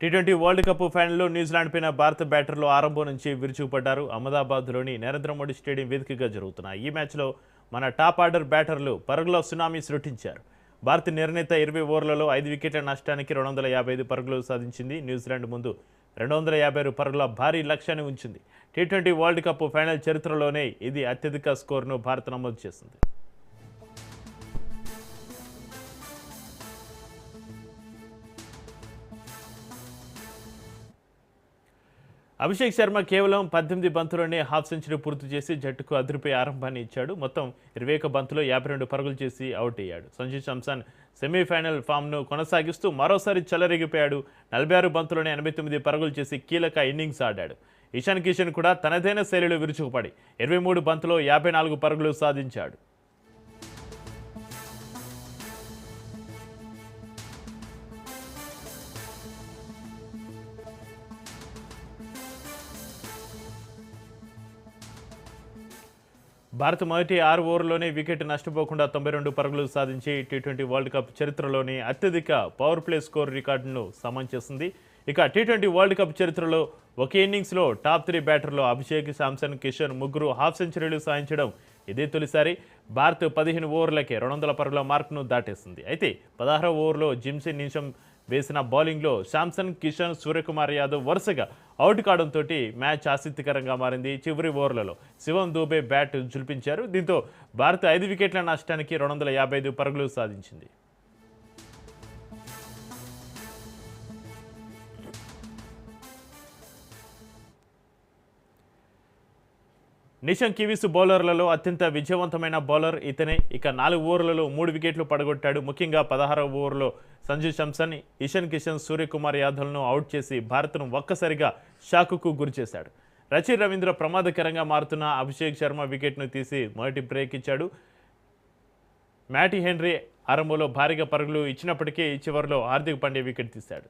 T20 world cup ఫైనల్లో New Zealand పైన భారత బ్యాటర్లు ఆరంభం నుంచి విరుచుకుపడ్డారు. అహ్మదాబాద్లోని నరేంద్ర మోడీ స్టేడియం వేదికగా జరుగుతున్న ఈ మ్యాచ్లో మన టాప్ ఆర్డర్ బ్యాటర్లు పరుగుల సునామీ సృష్టించారు. భారత నిర్ణీత 20 ఓవర్లలో 5 వికెట్ల నష్టానికి 255 పరుగులు సాధించింది. న్యూజిలాండ్ ముందు 256 పరుగుల భారీ లక్ష్యాన్ని ఉంచింది. టీ20 వరల్డ్ కప్ ఫైనల్ చరిత్రలోనే ఇది అత్యధిక స్కోరును భారత్ నమోదు చేసింది. అభిషేక్ శర్మ కేవలం 18 బంతుల్లోనే హాఫ్ సెంచరీ పూర్తి చేసి జట్టుకు అదిరిపై ఆరంభాన్ని ఇచ్చాడు. మొత్తం 21 బంతుల్లో 52 పరుగులు చేసి అవుట్ అయ్యాడు. సంజు శాంసన్ సెమీఫైనల్ ఫామ్ను కొనసాగిస్తూ మరోసారి చెలరేగిపోయాడు. 46 బంతుల్లోనే 89 పరుగులు చేసి కీలక ఇన్నింగ్స్ ఆడాడు. ఇషాన్ కిషన్ కూడా తనదైన శైలిలో విరుచుకుపడి 23 బంతుల్లో 54 పరుగులు సాధించాడు. భారత్ మొదటి 6 ఓవర్లోనే వికెట్ నష్టపోకుండా 92 పరుగులు సాధించి టీ20 వరల్డ్ కప్ చరిత్రలోని అత్యధిక పవర్ ప్లే స్కోర్ రికార్డును సమం చేసింది. ఇక టీ20 వరల్డ్ కప్ చరిత్రలో ఒకే ఇన్నింగ్స్లో టాప్ 3 బ్యాటర్లు అభిషేక్, శాంసన్, కిషన్ ముగ్గురు హాఫ్ సెంచరీలు సాధించడం ఇదే తొలిసారి. భారత్ 15 ఓవర్లకే 200 పరుగుల మార్కును దాటేసింది. అయితే 16వ ఓవర్లో జిమ్సన్ నిమిషం వేసిన బౌలింగ్లో శాంసన్, కిషన్, సూర్యకుమార్ యాదవ్ వరుసగా అవుట్ కావడంతో మ్యాచ్ ఆసక్తికరంగా మారింది. చివరి ఓవర్లలో శివం దూబే బ్యాట్ జులిపించారు. దీంతో భారత్ 5 వికెట్ల నష్టానికి 255 పరుగులు సాధించింది. నిషాంక్ కివీస్ బౌలర్లలో అత్యంత విజయవంతమైన బౌలర్ ఇతనే. ఇక 4 ఓవర్లలో 3 వికెట్లు పడగొట్టాడు. ముఖ్యంగా 16వ ఓవర్లో సంజు శాంసన్, ఇషాన్ కిషన్, సూర్యకుమార్ యాదవ్లను అవుట్ చేసి భారత్ను ఒక్కసారిగా షాకుకు గురిచేశాడు. రచిన్ రవీంద్ర ప్రమాదకరంగా మారుతున్న అభిషేక్ శర్మ వికెట్ను తీసి మొదటి బ్రేక్ ఇచ్చాడు. మ్యాటీ హెన్రీ ఆరంభంలో భారీగా పరుగులు ఇచ్చినప్పటికీ చివరిలో హార్దిక్ పాండ్యా వికెట్ తీశాడు.